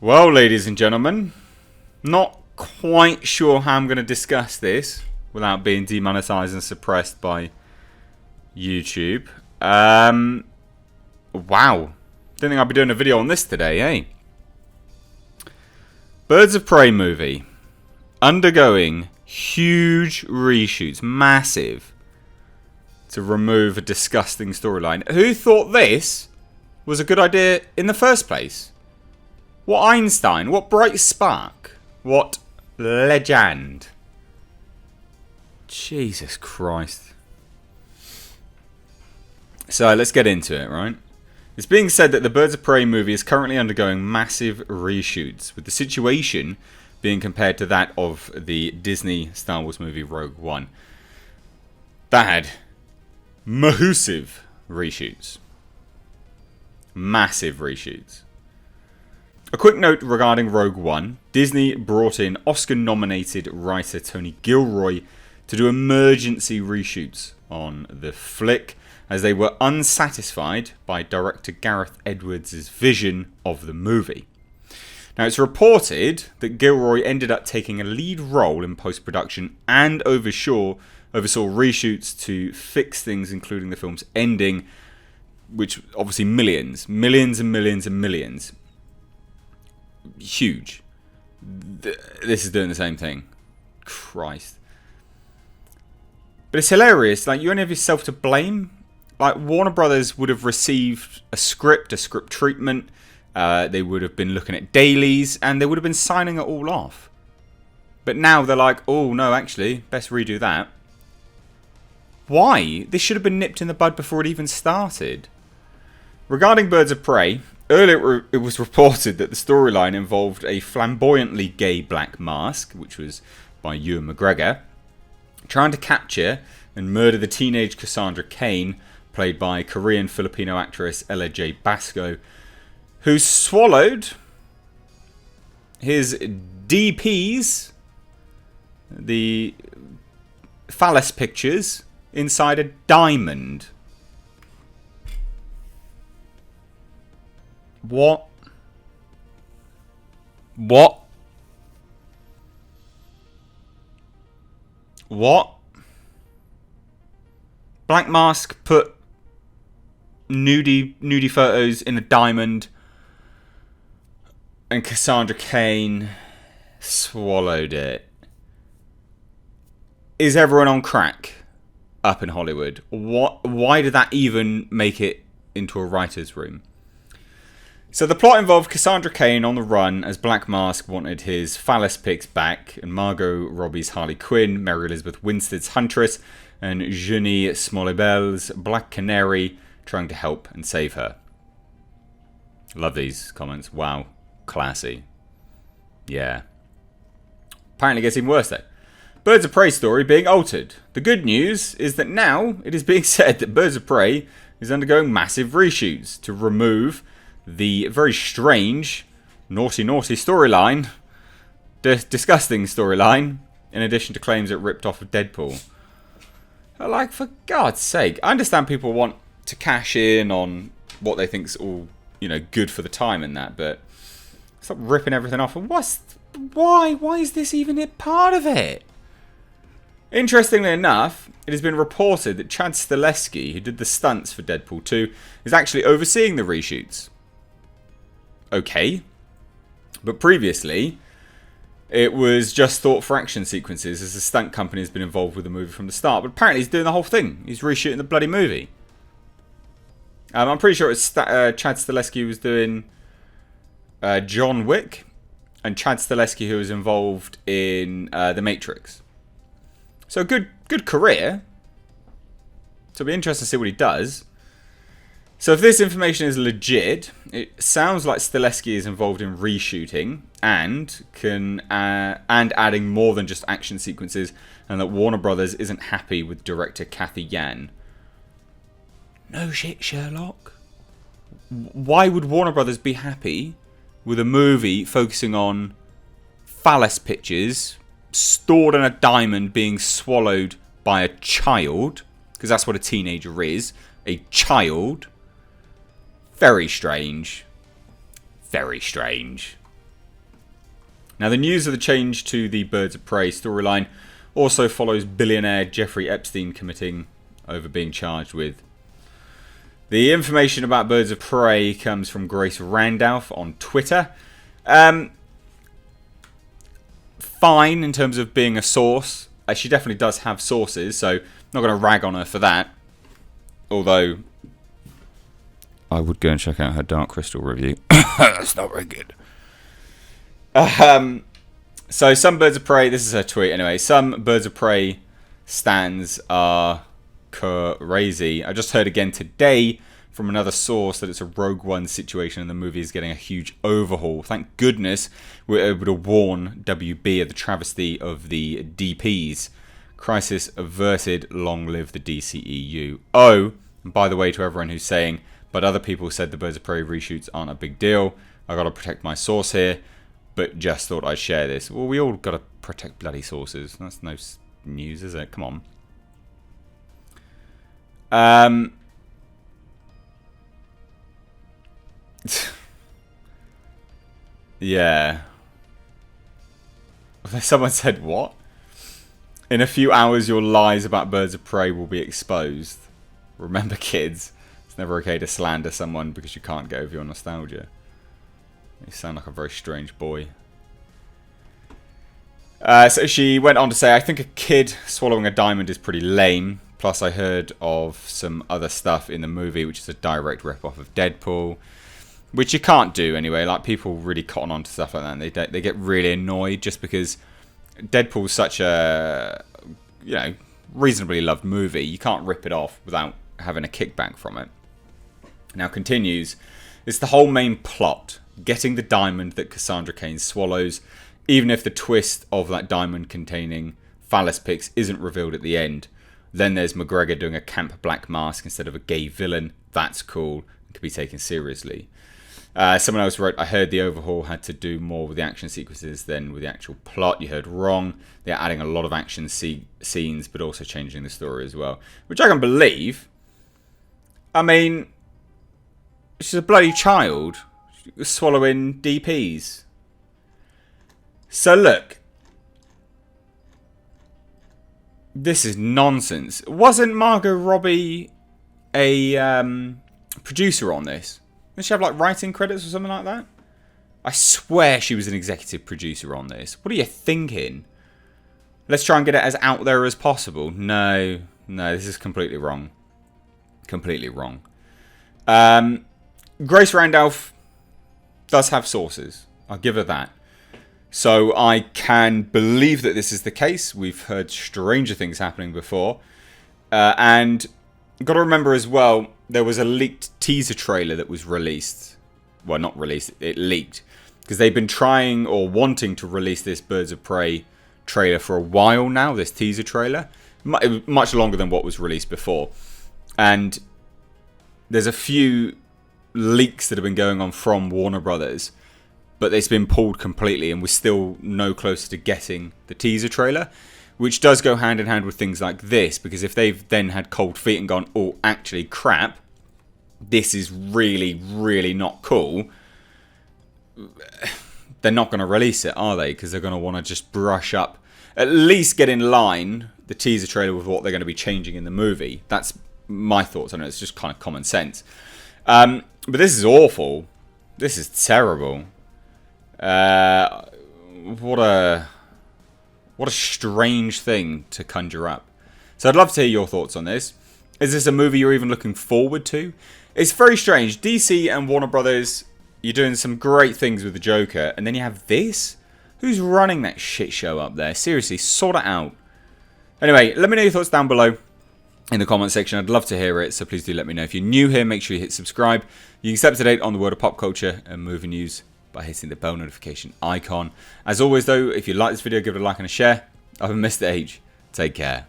Well, ladies and gentlemen, not quite sure how I'm going to discuss this without being demonetized and suppressed by YouTube. Wow. Didn't think I'd be doing a video on this today, eh? Birds of Prey movie. Undergoing huge reshoots. Massive. To remove a disgusting storyline. Who thought this was a good idea in the first place? What Einstein? What bright spark? What legend? Jesus Christ. So let's get into it, right? It's being said that the Birds of Prey movie is currently undergoing massive reshoots, with the situation being compared to that of the Disney Star Wars movie Rogue One. That had massive reshoots. Massive reshoots. A quick note regarding Rogue One. Disney brought in Oscar-nominated writer Tony Gilroy to do emergency reshoots on the flick, as they were unsatisfied by director Gareth Edwards' vision of the movie. Now, it's reported that Gilroy ended up taking a lead role in post-production and oversaw reshoots to fix things, including the film's ending, which obviously millions and millions. Huge. This is doing the same thing. Christ. But it's hilarious. Like, you only have yourself to blame. Like, Warner Brothers would have received a script treatment. They would have been looking at dailies, and they would have been signing it all off. But now they're like, oh no, actually, best redo that. Why? This should have been nipped in the bud before it even started. Regarding Birds of Prey, earlier it was reported that the storyline involved a flamboyantly gay Black Mask, which was by Ewan McGregor, trying to capture and murder the teenage Cassandra Cain, played by Korean-Filipino actress Ella J. Basco, who swallowed his DPs, the phallus pictures, inside a diamond. What? Black Mask put nudie photos in a diamond, and Cassandra Cain swallowed it. Is everyone on crack up in Hollywood? Why did that even make it into a writer's room? So the plot involved Cassandra Cain on the run as Black Mask wanted his phallus pics back, and Margot Robbie's Harley Quinn, Mary Elizabeth Winstead's Huntress, and Junie Smolibel's Black Canary trying to help and save her. Love these comments. Wow. Classy. Yeah. Apparently it gets even worse though. Birds of Prey story being altered. The good news is that now it is being said that Birds of Prey is undergoing massive reshoots to remove the very strange, naughty storyline, disgusting storyline, in addition to claims it ripped off of Deadpool. Like, for God's sake, I understand people want to cash in on what they think's all, good for the time and that, but stop ripping everything off. Why is this even a part of it? Interestingly enough, it has been reported that Chad Stahelski, who did the stunts for Deadpool 2, is actually overseeing the reshoots. Okay. But previously, it was just thought for action sequences, as the stunt company has been involved with the movie from the start. But apparently he's doing the whole thing. He's reshooting the bloody movie. I'm pretty sure it's Chad Stahelski who was doing John Wick, and Chad Stahelski who was involved in The Matrix. So good career. So it'll be interesting to see what he does. So if this information is legit, it sounds like Stahelski is involved in reshooting and adding more than just action sequences, and that Warner Brothers isn't happy with director Cathy Yan. No shit, Sherlock. Why would Warner Brothers be happy with a movie focusing on phallus pictures stored in a diamond being swallowed by a child? Because that's what a teenager is. A child. Very strange. Very strange. Now, the news of the change to the Birds of Prey storyline also follows billionaire Jeffrey Epstein committing over being charged with. The information about Birds of Prey comes from Grace Randolph on Twitter. Fine in terms of being a source. She definitely does have sources, so I'm not going to rag on her for that. Although, I would go and check out her Dark Crystal review. That's not very good. So some Birds of Prey, this is her tweet anyway, some Birds of Prey stands are crazy. I just heard again today from another source that it's a Rogue One situation and the movie is getting a huge overhaul. Thank goodness we're able to warn WB of the travesty of the DPs. Crisis averted, long live the DCEU. Oh, and by the way, to everyone who's saying, but other people said the Birds of Prey reshoots aren't a big deal, I gotta protect my source here, but just thought I'd share this. Well, we all gotta protect bloody sources. That's no news, is it? Come on. Yeah. Someone said, what? In a few hours, your lies about Birds of Prey will be exposed. Remember, kids, it's never okay to slander someone because you can't get over your nostalgia. You sound like a very strange boy. So she went on to say, I think a kid swallowing a diamond is pretty lame. Plus, I heard of some other stuff in the movie, which is a direct rip-off of Deadpool. Which you can't do anyway. Like, people really cotton on to stuff like that. And they get really annoyed just because Deadpool's such a, you know, reasonably loved movie. You can't rip it off without having a kickback from it. Now continues. It's the whole main plot. Getting the diamond that Cassandra Cain swallows. Even if the twist of that diamond containing phallus pics isn't revealed at the end. Then there's McGregor doing a Camp Black Mask instead of a gay villain. That's cool. It can be taken seriously. Someone else wrote, I heard the overhaul had to do more with the action sequences than with the actual plot. You heard wrong. They're adding a lot of action scenes, but also changing the story as well. Which I can believe. I mean, she's a bloody child swallowing DPs. So look. This is nonsense. Wasn't Margot Robbie a producer on this? Did she have like writing credits or something like that? I swear she was an executive producer on this. What are you thinking? Let's try and get it as out there as possible. No, this is completely wrong. Completely wrong. Grace Randolph does have sources. I'll give her that. So I can believe that this is the case. We've heard stranger things happening before. And you've got to remember as well, there was a leaked teaser trailer that was released. Well, not released, it leaked. Because they've been trying or wanting to release this Birds of Prey trailer for a while now, this teaser trailer. Much longer than what was released before. And there's a few leaks that have been going on from Warner Brothers. But it's been pulled completely and we're still no closer to getting the teaser trailer. Which does go hand in hand with things like this. Because if they've then had cold feet and gone, oh, actually, crap. This is really, really not cool. They're not going to release it, are they? Because they're going to want to just brush up. At least get in line the teaser trailer with what they're going to be changing in the movie. That's my thoughts on it. It's just kind of common sense. But this is awful. This is terrible. What a strange thing to conjure up. So I'd love to hear your thoughts on this. Is this a movie you're even looking forward to? It's very strange. DC and Warner Brothers, you're doing some great things with the Joker, and then you have this? Who's running that shit show up there? Seriously, sort it out. Anyway, let me know your thoughts down below in the comment section. I'd love to hear it, so please do let me know. If you're new here, make sure you hit subscribe. You can stay up to date on the world of pop culture and movie news by hitting the bell notification icon. As always though, if you like this video, give it a like and a share. I've been Mr. H. Take care.